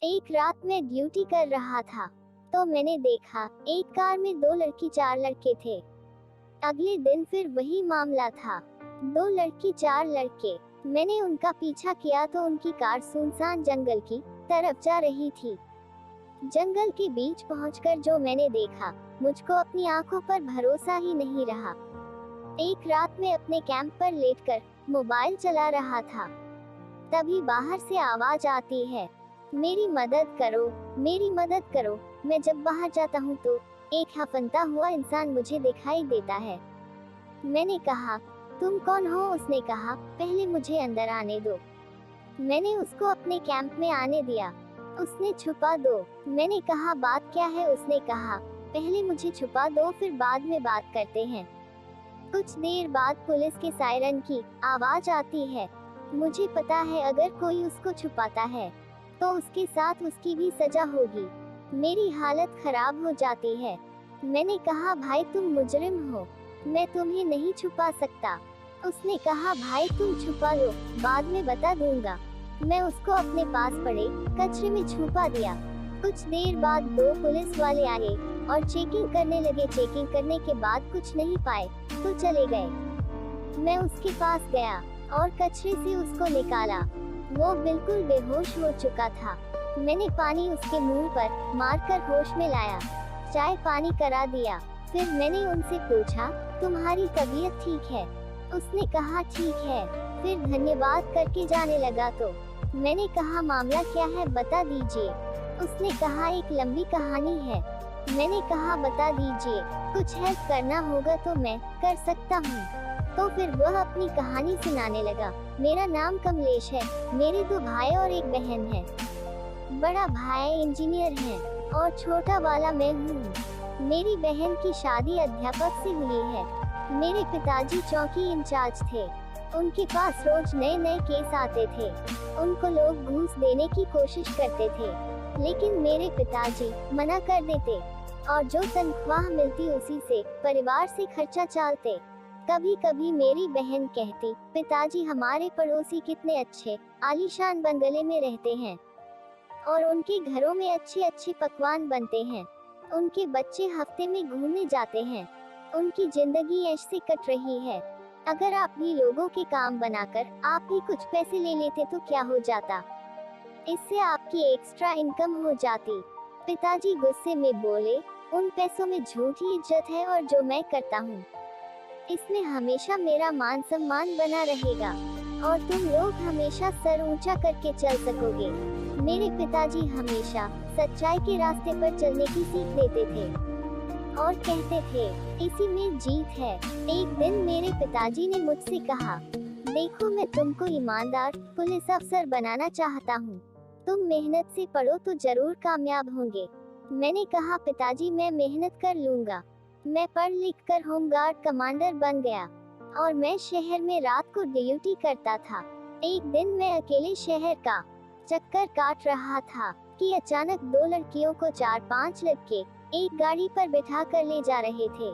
एक रात मैं ड्यूटी कर रहा था तो मैंने देखा एक कार में 2 लड़की 4 लड़के थे। अगले दिन फिर वही मामला था, 2 लड़की 4 लड़के। मैंने उनका पीछा किया तो उनकी कार सुनसान जंगल की तरफ जा रही थी। जंगल के बीच पहुंचकर जो मैंने देखा, मुझको अपनी आंखों पर भरोसा ही नहीं रहा। एक रात में अपने कैंप पर लेटकर मोबाइल चला रहा था, तभी बाहर से आवाज आती है, मेरी मदद करो, मेरी मदद करो। मैं जब बाहर जाता हूँ तो एक हफनता हुआ इंसान मुझे दिखाई देता है। मैंने कहा, तुम कौन हो? उसने कहा, पहले मुझे अंदर आने दो। मैंने उसको अपने कैंप में आने दिया। उसने छुपा दो। मैंने कहा, बात क्या है? उसने कहा, पहले मुझे छुपा दो, फिर बाद में बात करते हैं। कुछ देर बाद पुलिस के सायरन की आवाज आती है। मुझे पता है अगर कोई उसको छुपाता है तो उसके साथ उसकी भी सजा होगी। मेरी हालत खराब हो जाती है। मैंने कहा, भाई तुम मुजरिम हो, मैं तुम्हें नहीं छुपा सकता। उसने कहा, भाई तुम छुपा लो, बाद में बता दूंगा। मैं उसको अपने पास पड़े कचरे में छुपा दिया। कुछ देर बाद 2 पुलिस वाले आए और चेकिंग करने लगे। चेकिंग करने के बाद कुछ नहीं पाए तो चले गए। मैं उसके पास गया और कचरे से उसको निकाला। वो बिल्कुल बेहोश हो चुका था। मैंने पानी उसके मुंह पर मारकर होश में लाया, चाय पानी करा दिया। फिर मैंने उनसे पूछा, तुम्हारी तबीयत ठीक है? उसने कहा, ठीक है। फिर धन्यवाद करके जाने लगा। तो मैंने कहा, मामला क्या है, बता दीजिए। उसने कहा, एक लंबी कहानी है। मैंने कहा, बता दीजिए, कुछ हेल्प करना होगा तो मैं कर सकता हूँ। तो फिर वह अपनी कहानी सुनाने लगा। मेरा नाम कमलेश है, मेरे 2 भाई और एक बहन है। बड़ा भाई इंजीनियर है और छोटा वाला मैं हूँ। मेरी बहन की शादी अध्यापक से हुई है। मेरे पिताजी चौकी इंचार्ज थे। उनके पास रोज नए नए केस आते थे। उनको लोग घूस देने की कोशिश करते थे, लेकिन मेरे पिताजी मना कर देते और जो तनख्वाह मिलती उसी से परिवार से खर्चा चलाते। कभी कभी मेरी बहन कहती, पिताजी हमारे पड़ोसी कितने अच्छे आलीशान बंगले में रहते हैं और उनके घरों में अच्छे अच्छे पकवान बनते हैं। उनके बच्चे हफ्ते में घूमने जाते हैं। उनकी जिंदगी ऐसे कट रही है। अगर आप भी लोगों के काम बनाकर आप भी कुछ पैसे ले लेते तो क्या हो जाता? इससे आपकी एक्स्ट्रा इनकम हो जाती। पिताजी गुस्से में बोले, उन पैसों में झूठी इज्जत है और जो मैं करता हूँ इसमें हमेशा मेरा मान सम्मान बना रहेगा और तुम लोग हमेशा सर ऊंचा करके चल सकोगे। मेरे पिताजी हमेशा सच्चाई के रास्ते पर चलने की सीख देते थे और कहते थे, इसी में जीत है। एक दिन मेरे पिताजी ने मुझसे कहा, देखो मैं तुमको ईमानदार पुलिस अफसर बनाना चाहता हूँ। तुम मेहनत से पढ़ो तो जरूर कामयाब होंगे। मैंने कहा, पिताजी मैं मेहनत कर लूंगा। मैं पढ़ लिख कर होमगार्ड कमांडर बन गया और मैं शहर में रात को ड्यूटी करता था। एक दिन मैं अकेले शहर का चक्कर काट रहा था कि अचानक 2 लड़कियों को 4-5 लड़के एक गाड़ी पर बिठा कर ले जा रहे थे।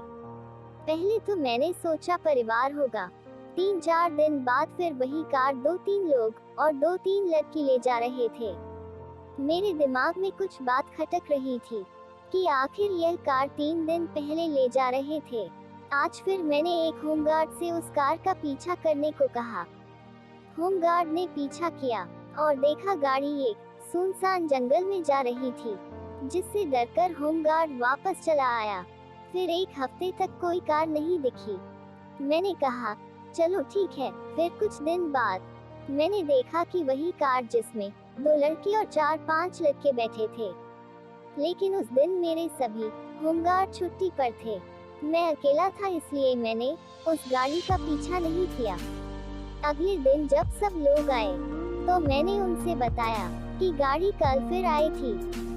पहले तो मैंने सोचा परिवार होगा। 3-4 दिन बाद फिर वही कार 2-3 लोग और 2-3 लड़की ले जा रहे थे। मेरे दिमाग में कुछ बात खटक रही थी कि आखिर यह कार 3 दिन पहले ले जा रहे थे। आज फिर मैंने एक होमगार्ड से उस कार का पीछा करने को कहा। होमगार्ड ने पीछा किया और देखा गाड़ी एक सुनसान जंगल में जा रही थी, जिससे डरकर होमगार्ड वापस चला आया। फिर 1 हफ्ते तक कोई कार नहीं दिखी। मैंने कहा, चलो ठीक है। फिर कुछ दिन बाद मैंने देखा कि वही कार जिसमें 2 लड़की और 4-5 लड़के बैठे थे, लेकिन उस दिन मेरे सभी होमगार्ड छुट्टी पर थे। मैं अकेला था, इसलिए मैंने उस गाड़ी का पीछा नहीं किया। अगले दिन जब सब लोग आए तो मैंने उनसे बताया कि गाड़ी कल फिर आई थी।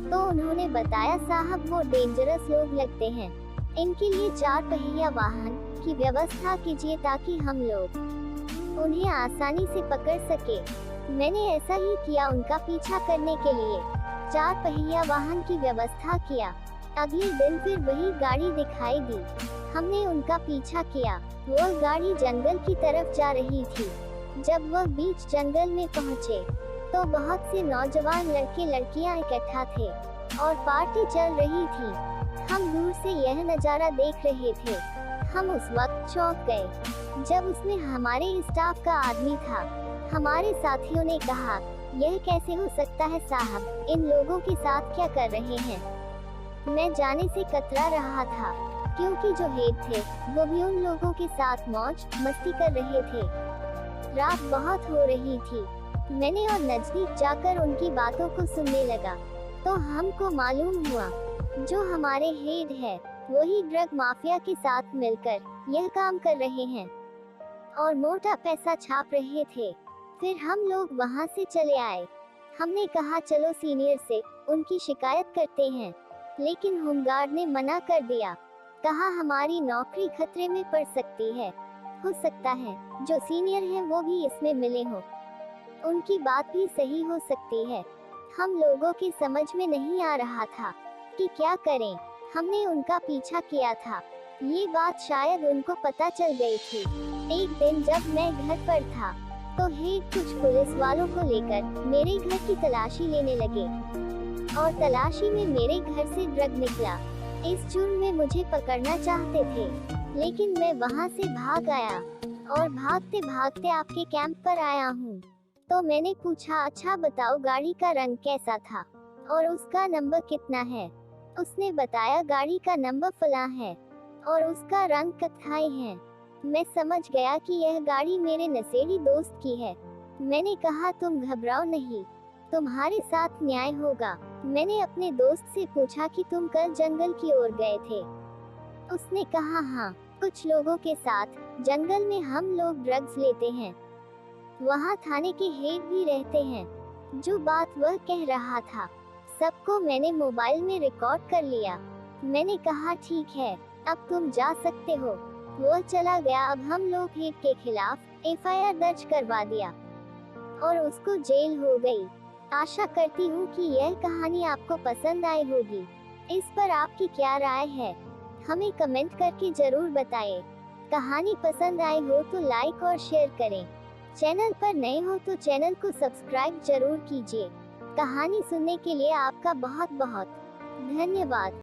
तो उन्होंने बताया, साहब वो डेंजरस लोग लगते हैं, इनके लिए 4 पहिया वाहन की व्यवस्था कीजिए ताकि हम लोग उन्हें आसानी से पकड़ सके। मैंने ऐसा ही किया, उनका पीछा करने के लिए 4 पहिया वाहन की व्यवस्था किया। अगले दिन फिर वही गाड़ी दिखाई दी। हमने उनका पीछा किया। वह गाड़ी जंगल की तरफ जा रही थी। जब वह बीच जंगल में पहुंचे तो बहुत से नौजवान लड़के लड़कियां इकट्ठा थे और पार्टी चल रही थी। हम दूर से यह नज़ारा देख रहे थे। हम उस वक्त चौंक गए जब उसमें हमारे स्टाफ का आदमी था। हमारे साथियों ने कहा, यह कैसे हो सकता है साहब, इन लोगों के साथ क्या कर रहे हैं। मैं जाने से कतरा रहा था क्योंकि जो हेड थे वो भी उन लोगों के साथ मौज मस्ती कर रहे थे। रात बहुत हो रही थी। मैंने और नजदीक जाकर उनकी बातों को सुनने लगा तो हमको मालूम हुआ जो हमारे हेड है वही ड्रग माफिया के साथ मिलकर यह काम कर रहे हैं और मोटा पैसा छाप रहे थे। फिर हम लोग वहां से चले आए। हमने कहा चलो सीनियर से उनकी शिकायत करते हैं, लेकिन होमगार्ड ने मना कर दिया। कहा हमारी नौकरी खतरे में पड़ सकती है। हो सकता है जो सीनियर हैं वो भी इसमें मिले हों। उनकी बात भी सही हो सकती है। हम लोगों के समझ में नहीं आ रहा था कि क्या करें। हमने उनका पीछा किया था। ये बात शायद उनको पता चल गई थी। एक दिन जब मैं घर पर था तो हेड कुछ पुलिस वालों को लेकर मेरे घर की तलाशी लेने लगे और तलाशी में मेरे घर से ड्रग निकला। इस जुर्म में मुझे पकड़ना चाहते थे, लेकिन मैं वहां से भाग आया और भागते भागते आपके कैंप पर आया हूँ। तो मैंने पूछा, अच्छा बताओ गाड़ी का रंग कैसा था और उसका नंबर कितना है। उसने बताया गाड़ी का नंबर फलां है और उसका रंग कत्थई है। मैं समझ गया कि यह गाड़ी मेरे नशेड़ी दोस्त की है। मैंने कहा तुम घबराओ नहीं, तुम्हारे साथ न्याय होगा। मैंने अपने दोस्त से पूछा कि तुम कल जंगल की ओर गए थे। उसने कहा हाँ, कुछ लोगों के साथ जंगल में हम लोग ड्रग्स लेते हैं। वहाँ थाने के हेड भी रहते हैं। जो बात वह कह रहा था सबको मैंने मोबाइल में रिकॉर्ड कर लिया। मैंने कहा ठीक है, अब तुम जा सकते हो। वह चला गया। अब हम लोग हेड के खिलाफ एफआईआर दर्ज करवा दिया और उसको जेल हो गई। आशा करती हूँ कि यह कहानी आपको पसंद आई होगी। इस पर आपकी क्या राय है, हमें कमेंट करके जरूर बताएं। कहानी पसंद आई हो तो लाइक और शेयर करें। चैनल पर नए हो तो चैनल को सब्सक्राइब जरूर कीजिए। कहानी सुनने के लिए आपका बहुत बहुत धन्यवाद।